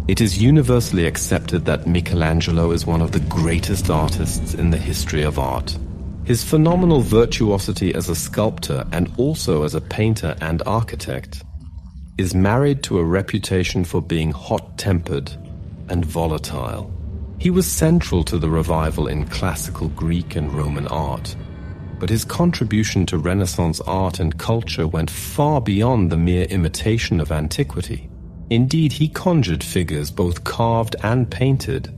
It is universally accepted that Michelangelo is one of the greatest artists in the history of art. His phenomenal virtuosity as a sculptor and also as a painter and architect is married to a reputation for being hot-tempered and volatile. He was central to the revival in classical Greek and Roman art, but his contribution to Renaissance art and culture went far beyond the mere imitation of antiquity. Indeed, he conjured figures, both carved and painted,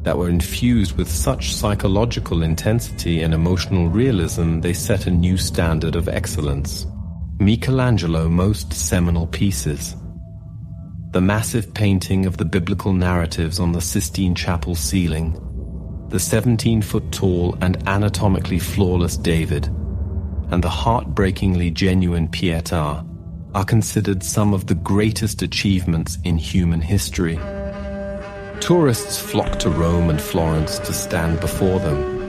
that were infused with such psychological intensity and emotional realism they set a new standard of excellence. Michelangelo's most seminal pieces: the massive painting of the biblical narratives on the Sistine Chapel ceiling, the 17-foot-tall and anatomically flawless David, and the heartbreakingly genuine Pietà, are considered some of the greatest achievements in human history. Tourists flock to Rome and Florence to stand before them.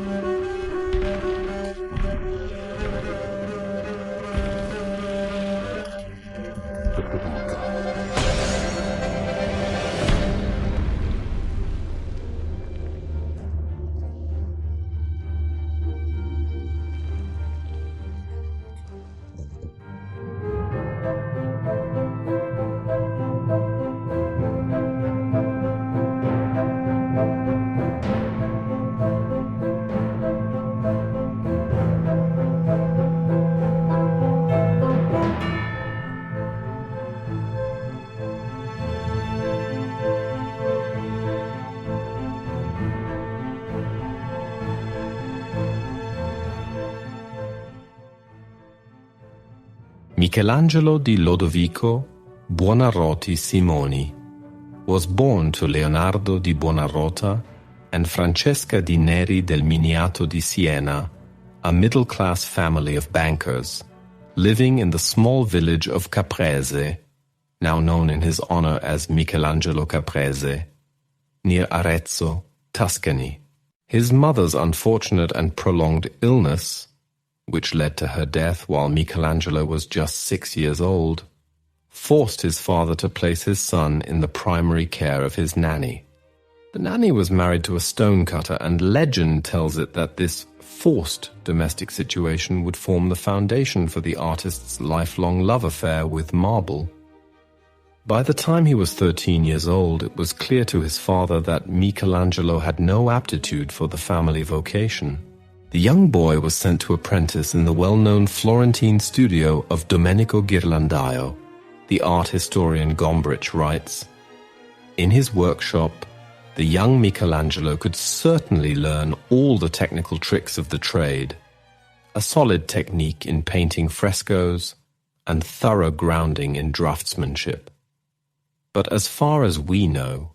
Michelangelo di Lodovico Buonarroti Simoni was born to Leonardo di Buonarrota and Francesca di Neri del Miniato di Siena, a middle-class family of bankers, living in the small village of Caprese, now known in his honor as Michelangelo Caprese, near Arezzo, Tuscany. His mother's unfortunate and prolonged illness, which led to her death while Michelangelo was just 6 years old, forced his father to place his son in the primary care of his nanny. The nanny was married to a stonecutter, and legend tells it that this forced domestic situation would form the foundation for the artist's lifelong love affair with marble. By the time he was 13 years old, it was clear to his father that Michelangelo had no aptitude for the family vocation. The young boy was sent to apprentice in the well-known Florentine studio of Domenico Ghirlandaio. The art historian Gombrich writes, "In his workshop, the young Michelangelo could certainly learn all the technical tricks of the trade, a solid technique in painting frescoes, and thorough grounding in draftsmanship. But as far as we know,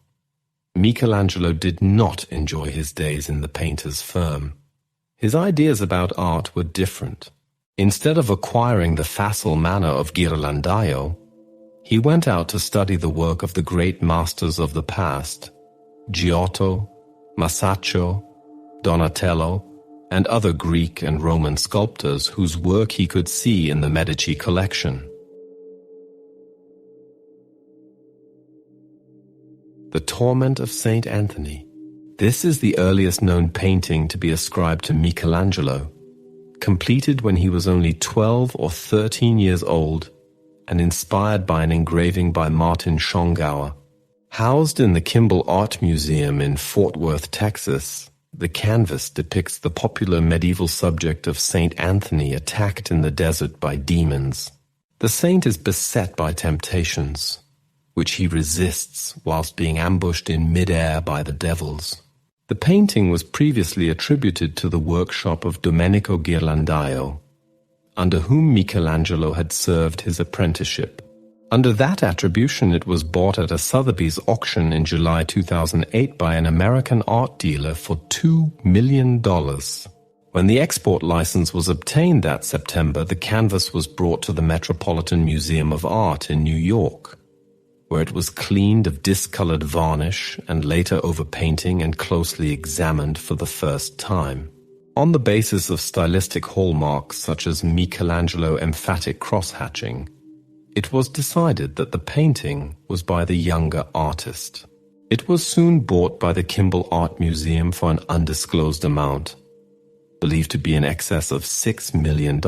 Michelangelo did not enjoy his days in the painter's firm. His ideas about art were different. Instead of acquiring the facile manner of Ghirlandaio, he went out to study the work of the great masters of the past, Giotto, Masaccio, Donatello, and other Greek and Roman sculptors whose work he could see in the Medici collection. The Torment of Saint Anthony. This is the earliest known painting to be ascribed to Michelangelo, completed when he was only 12 or 13 years old and inspired by an engraving by Martin Schongauer. Housed in the Kimball Art Museum in Fort Worth, Texas, the canvas depicts the popular medieval subject of Saint Anthony attacked in the desert by demons. The saint is beset by temptations, which he resists whilst being ambushed in mid-air by the devils. The painting was previously attributed to the workshop of Domenico Ghirlandaio, under whom Michelangelo had served his apprenticeship. Under that attribution, it was bought at a Sotheby's auction in July 2008 by an American art dealer for $2 million. When the export license was obtained that September, the canvas was brought to the Metropolitan Museum of Art in New York, where it was cleaned of discolored varnish and later overpainting and closely examined for the first time. On the basis of stylistic hallmarks such as Michelangelo emphatic cross-hatching, it was decided that the painting was by the younger artist. It was soon bought by the Kimball Art Museum for an undisclosed amount, believed to be in excess of $6 million.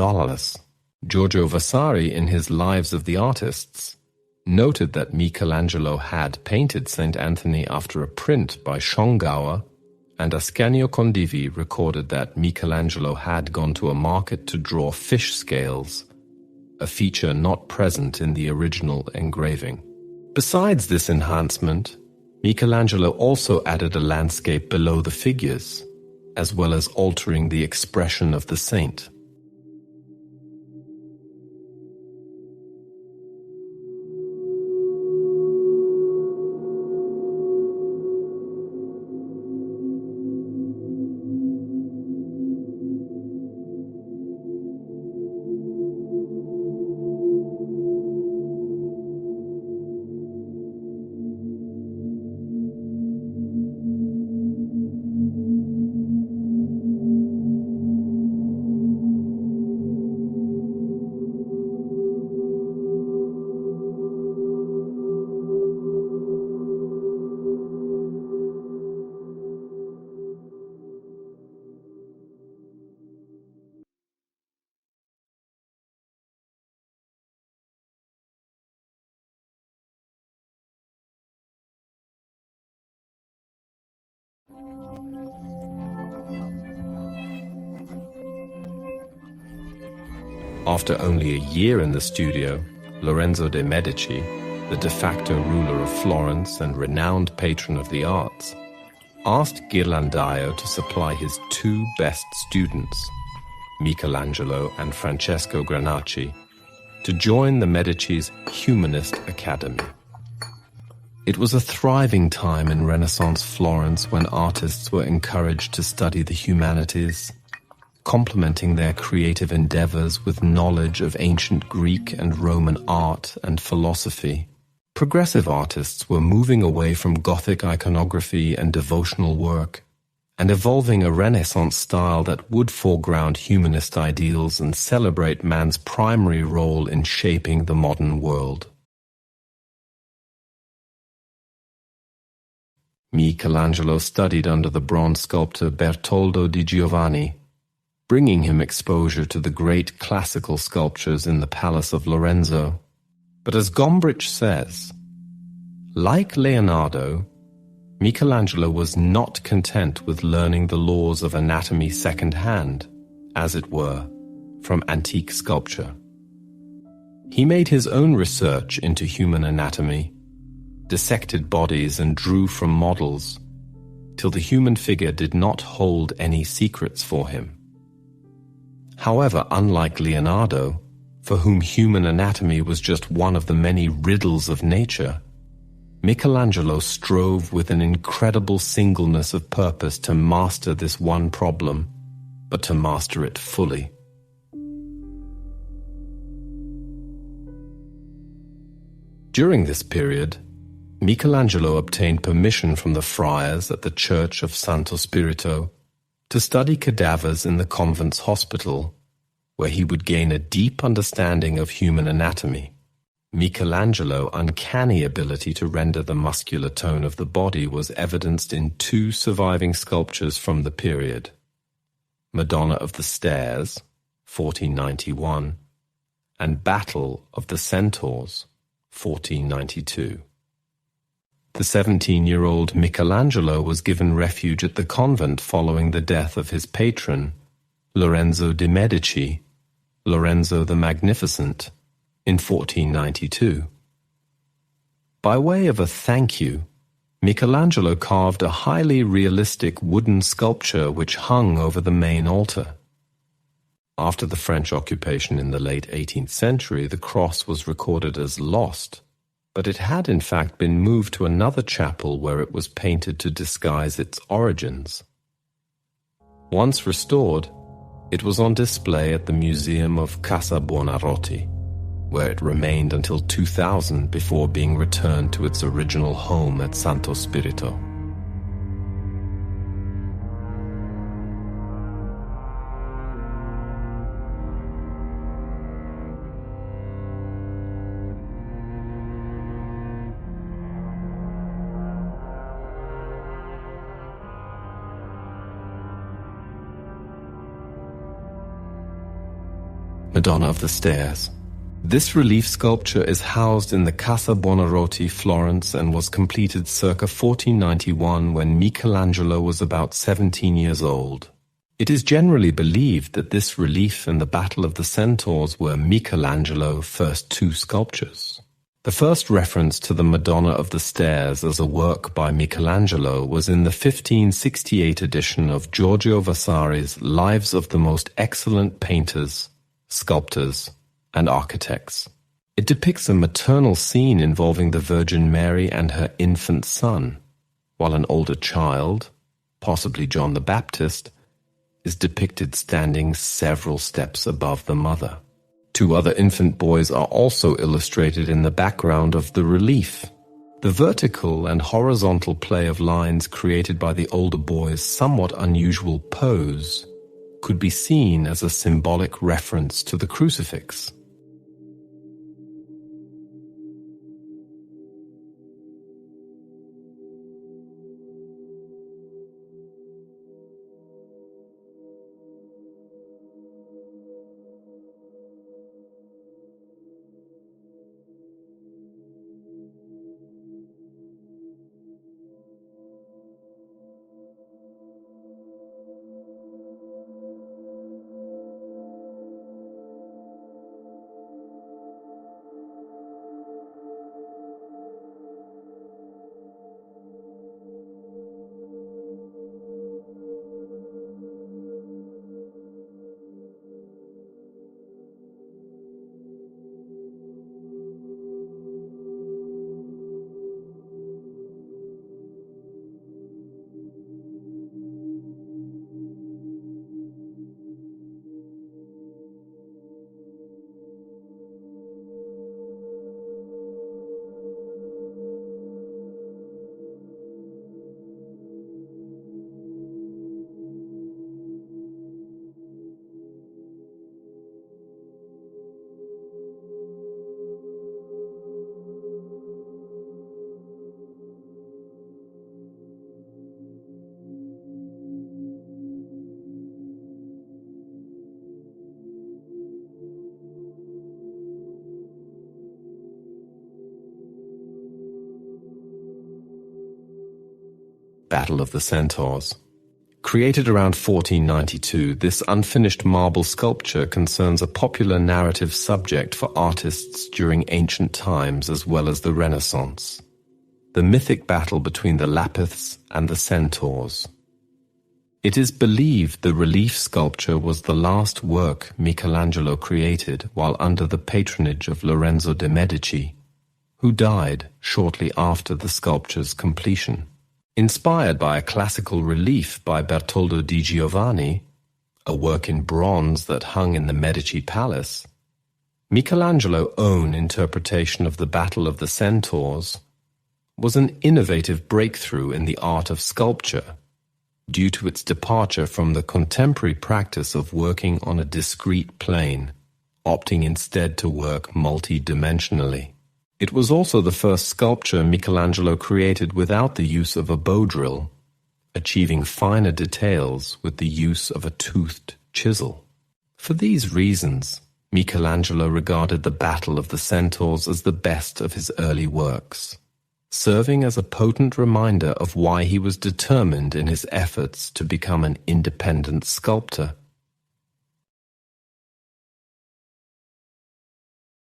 Giorgio Vasari, in his Lives of the Artists, noted that Michelangelo had painted St. Anthony after a print by Schongauer, and Ascanio Condivi recorded that Michelangelo had gone to a market to draw fish scales, a feature not present in the original engraving. Besides this enhancement, Michelangelo also added a landscape below the figures, as well as altering the expression of the saint. After only a year in the studio, Lorenzo de' Medici, the de facto ruler of Florence and renowned patron of the arts, asked Ghirlandaio to supply his two best students, Michelangelo and Francesco Granacci, to join the Medici's Humanist Academy. It was a thriving time in Renaissance Florence when artists were encouraged to study the humanities, complementing their creative endeavors with knowledge of ancient Greek and Roman art and philosophy. Progressive artists were moving away from Gothic iconography and devotional work and evolving a Renaissance style that would foreground humanist ideals and celebrate man's primary role in shaping the modern world. Michelangelo studied under the bronze sculptor Bertoldo di Giovanni, bringing him exposure to the great classical sculptures in the Palace of Lorenzo. But as Gombrich says, like Leonardo, Michelangelo was not content with learning the laws of anatomy second-hand, as it were, from antique sculpture. He made his own research into human anatomy, dissected bodies and drew from models, till the human figure did not hold any secrets for him. However, unlike Leonardo, for whom human anatomy was just one of the many riddles of nature, Michelangelo strove with an incredible singleness of purpose to master this one problem, but to master it fully. During this period, Michelangelo obtained permission from the friars at the Church of Santo Spirito to study cadavers in the convent's hospital, where he would gain a deep understanding of human anatomy. Michelangelo's uncanny ability to render the muscular tone of the body was evidenced in two surviving sculptures from the period: Madonna of the Stairs, 1491, and Battle of the Centaurs, 1492. The 17-year-old Michelangelo was given refuge at the convent following the death of his patron, Lorenzo de' Medici, Lorenzo the Magnificent, in 1492. By way of a thank you, Michelangelo carved a highly realistic wooden sculpture which hung over the main altar. After the French occupation in the late 18th century, the cross was recorded as lost, but it had in fact been moved to another chapel where it was painted to disguise its origins. Once restored, it was on display at the Museum of Casa Buonarroti, where it remained until 2000 before being returned to its original home at Santo Spirito. Madonna of the Stairs. This relief sculpture is housed in the Casa Buonarroti, Florence, and was completed circa 1491 when Michelangelo was about 17 years old. It is generally believed that this relief and the Battle of the Centaurs were Michelangelo's first two sculptures. The first reference to the Madonna of the Stairs as a work by Michelangelo was in the 1568 edition of Giorgio Vasari's Lives of the Most Excellent Painters, Sculptors, and Architects. It depicts a maternal scene involving the Virgin Mary and her infant son, while an older child, possibly John the Baptist, is depicted standing several steps above the mother. Two other infant boys are also illustrated in the background of the relief. The vertical and horizontal play of lines created by the older boy's somewhat unusual pose could be seen as a symbolic reference to the crucifix. Battle of the Centaurs. Created around 1492, this unfinished marble sculpture concerns a popular narrative subject for artists during ancient times as well as the Renaissance: the mythic battle between the Lapiths and the Centaurs. It is believed the relief sculpture was the last work Michelangelo created while under the patronage of Lorenzo de' Medici, who died shortly after the sculpture's completion. Inspired by a classical relief by Bertoldo di Giovanni, a work in bronze that hung in the Medici palace, Michelangelo's own interpretation of the Battle of the Centaurs was an innovative breakthrough in the art of sculpture due to its departure from the contemporary practice of working on a discrete plane, opting instead to work multi-dimensionally. It was also the first sculpture Michelangelo created without the use of a bow drill, achieving finer details with the use of a toothed chisel. For these reasons, Michelangelo regarded the Battle of the Centaurs as the best of his early works, serving as a potent reminder of why he was determined in his efforts to become an independent sculptor.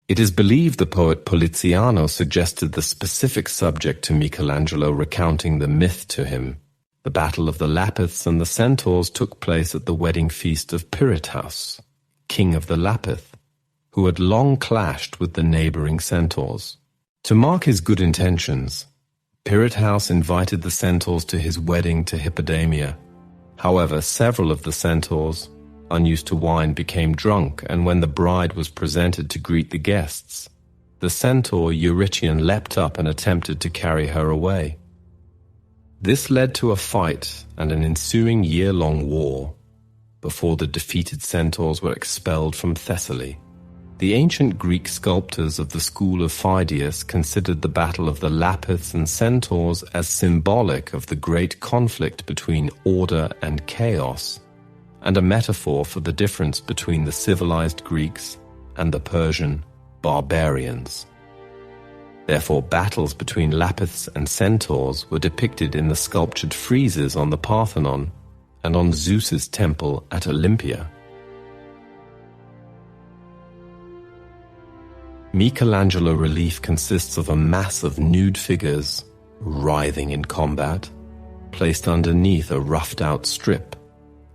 It is believed the poet Poliziano suggested the specific subject to Michelangelo, recounting the myth to him. The Battle of the Lapiths and the Centaurs took place at the wedding feast of Pietà, king of the Lapith, who had long clashed with the neighboring Centaurs. To mark his good intentions, Pietà invited the Centaurs to his wedding to Hippodamia. However, several of the Centaurs, unused to wine, became drunk, and when the bride was presented to greet the guests, the centaur Eurytion leapt up and attempted to carry her away. This led to a fight and an ensuing year-long war before the defeated centaurs were expelled from Thessaly. The ancient Greek sculptors of the school of Phidias considered the battle of the Lapiths and Centaurs as symbolic of the great conflict between order and chaos, and a metaphor for the difference between the civilized Greeks and the Persian barbarians. Therefore, battles between Lapiths and centaurs were depicted in the sculptured friezes on the Parthenon and on Zeus's temple at Olympia. Michelangelo relief consists of a mass of nude figures, writhing in combat, placed underneath a roughed-out strip,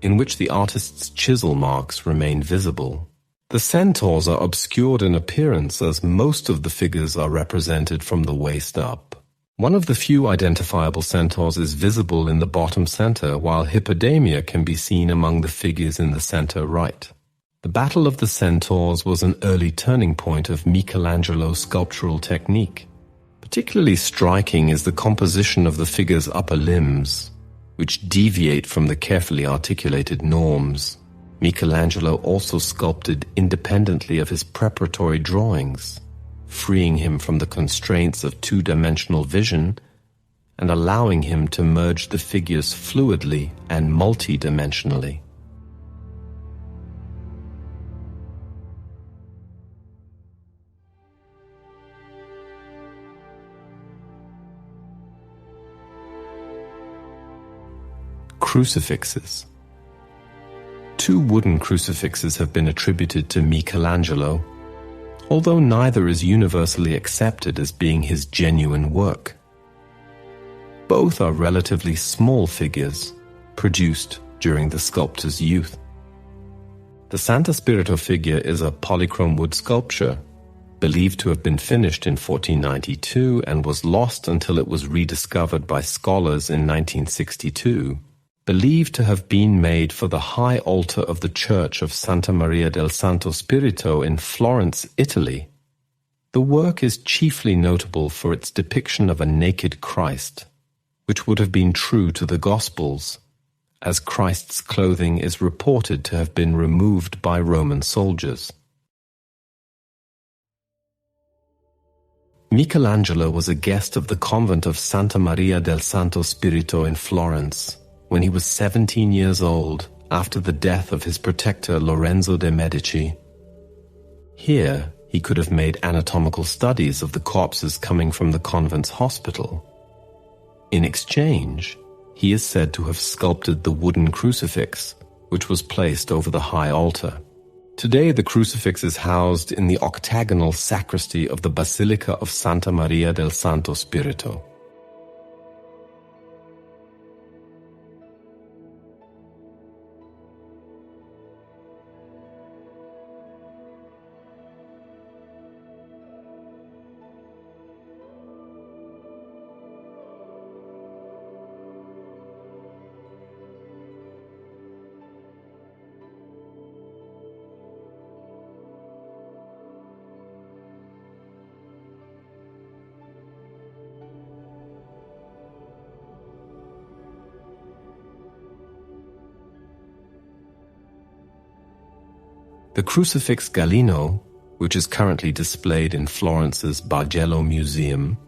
in which the artist's chisel marks remain visible. The centaurs are obscured in appearance as most of the figures are represented from the waist up. One of the few identifiable centaurs is visible in the bottom center, while Hippodamia can be seen among the figures in the center right. The Battle of the Centaurs was an early turning point of Michelangelo's sculptural technique. Particularly striking is the composition of the figure's upper limbs, which deviate from the carefully articulated norms. Michelangelo also sculpted independently of his preparatory drawings, freeing him from the constraints of two-dimensional vision and allowing him to merge the figures fluidly and multi-dimensionally. Crucifixes. 2 wooden crucifixes have been attributed to Michelangelo, although neither is universally accepted as being his genuine work. Both are relatively small figures, produced during the sculptor's youth. The Santa Spirito figure is a polychrome wood sculpture, believed to have been finished in 1492 and was lost until it was rediscovered by scholars in 1962. Believed to have been made for the high altar of the Church of Santa Maria del Santo Spirito in Florence, Italy. The work is chiefly notable for its depiction of a naked Christ, which would have been true to the Gospels, as Christ's clothing is reported to have been removed by Roman soldiers. Michelangelo was a guest of the convent of Santa Maria del Santo Spirito in Florence when he was 17 years old after the death of his protector Lorenzo de' Medici. Here, he could have made anatomical studies of the corpses coming from the convent's hospital. In exchange, he is said to have sculpted the wooden crucifix, which was placed over the high altar. Today, the crucifix is housed in the octagonal sacristy of the Basilica of Santa Maria del Santo Spirito. The Crucifix Gallino, which is currently displayed in Florence's Bargello Museum,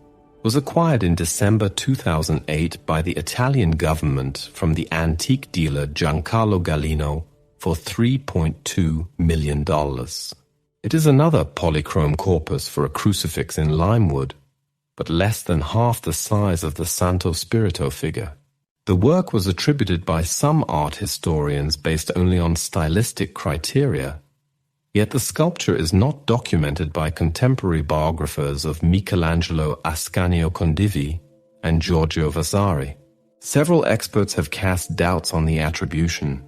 was acquired in December 2008 by the Italian government from the antique dealer Giancarlo Gallino for $3.2 million. It is another polychrome corpus for a crucifix in limewood, but less than half the size of the Santo Spirito figure. The work was attributed by some art historians based only on stylistic criteria, yet the sculpture is not documented by contemporary biographers of Michelangelo Ascanio Condivi and Giorgio Vasari. Several experts have cast doubts on the attribution.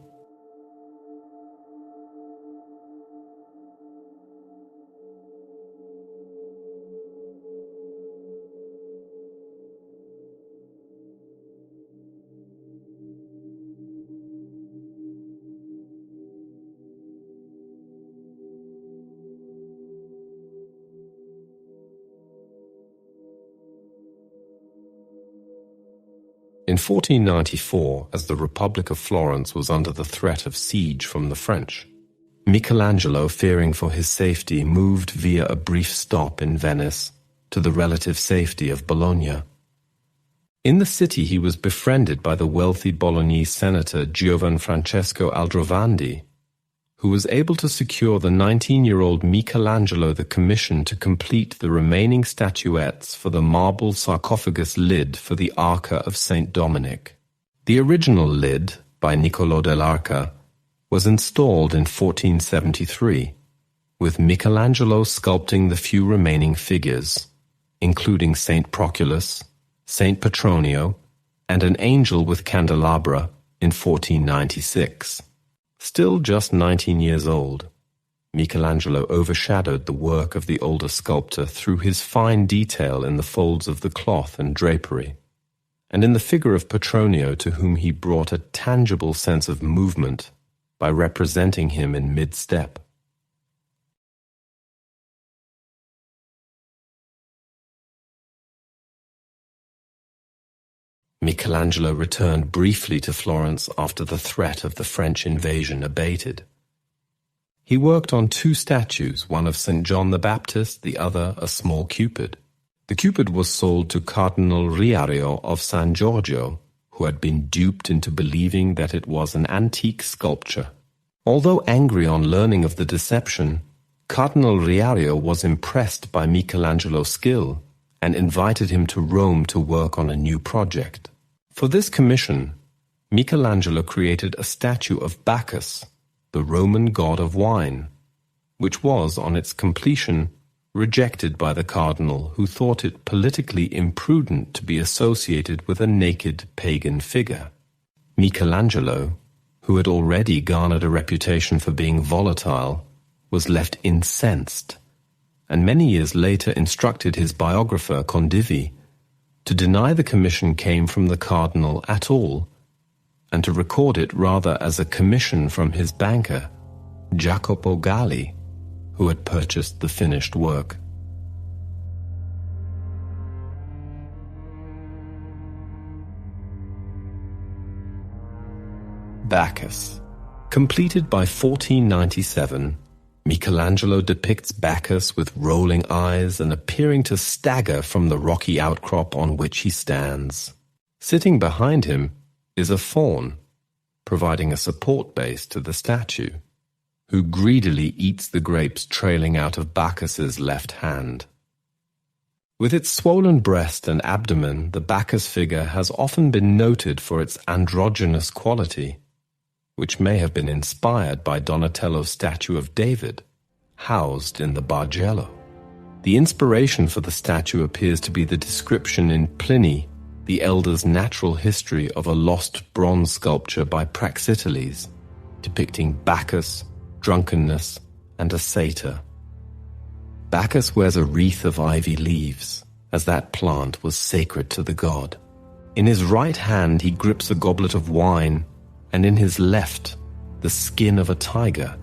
In 1494, as the Republic of Florence was under the threat of siege from the French, Michelangelo, fearing for his safety, moved via a brief stop in Venice to the relative safety of Bologna. In the city he was befriended by the wealthy Bolognese senator Giovan Francesco Aldrovandi, who was able to secure the 19-year-old Michelangelo the commission to complete the remaining statuettes for the marble sarcophagus lid for the Arca of St. Dominic. The original lid, by Niccolò dell'Arca, was installed in 1473, with Michelangelo sculpting the few remaining figures, including Saint Proculus, Saint Petronio, and an angel with candelabra in 1496. Still just 19 years old, Michelangelo overshadowed the work of the older sculptor through his fine detail in the folds of the cloth and drapery, and in the figure of Petronio, to whom he brought a tangible sense of movement by representing him in mid-step. Michelangelo returned briefly to Florence after the threat of the French invasion abated. He worked on two statues, one of St. John the Baptist, the other a small Cupid. The Cupid was sold to Cardinal Riario of San Giorgio, who had been duped into believing that it was an antique sculpture. Although angry on learning of the deception, Cardinal Riario was impressed by Michelangelo's skill and invited him to Rome to work on a new project. For this commission, Michelangelo created a statue of Bacchus, the Roman god of wine, which was, on its completion, rejected by the cardinal, who thought it politically imprudent to be associated with a naked pagan figure. Michelangelo, who had already garnered a reputation for being volatile, was left incensed, and many years later instructed his biographer Condivi to deny the commission came from the cardinal at all, and to record it rather as a commission from his banker, Jacopo Galli, who had purchased the finished work. Bacchus. Completed by 1497, Michelangelo depicts Bacchus with rolling eyes and appearing to stagger from the rocky outcrop on which he stands. Sitting behind him is a faun, providing a support base to the statue, who greedily eats the grapes trailing out of Bacchus's left hand. With its swollen breast and abdomen, the Bacchus figure has often been noted for its androgynous quality, which may have been inspired by Donatello's statue of David, housed in the Bargello. The inspiration for the statue appears to be the description in Pliny, the elder's natural history, of a lost bronze sculpture by Praxiteles, depicting Bacchus, drunkenness, and a satyr. Bacchus wears a wreath of ivy leaves, as that plant was sacred to the god. In his right hand he grips a goblet of wine, and in his left, the skin of a tiger,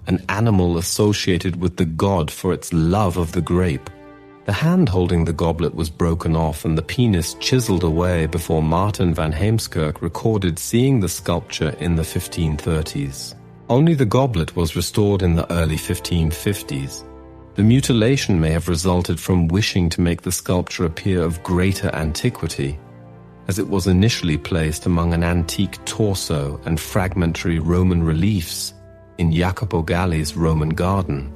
an animal associated with the god for its love of the grape. The hand holding the goblet was broken off and the penis chiseled away before Martin van Heemskerk recorded seeing the sculpture in the 1530s. Only the goblet was restored in the early 1550s. The mutilation may have resulted from wishing to make the sculpture appear of greater antiquity, as it was initially placed among an antique torso and fragmentary Roman reliefs in Jacopo Galli's Roman garden.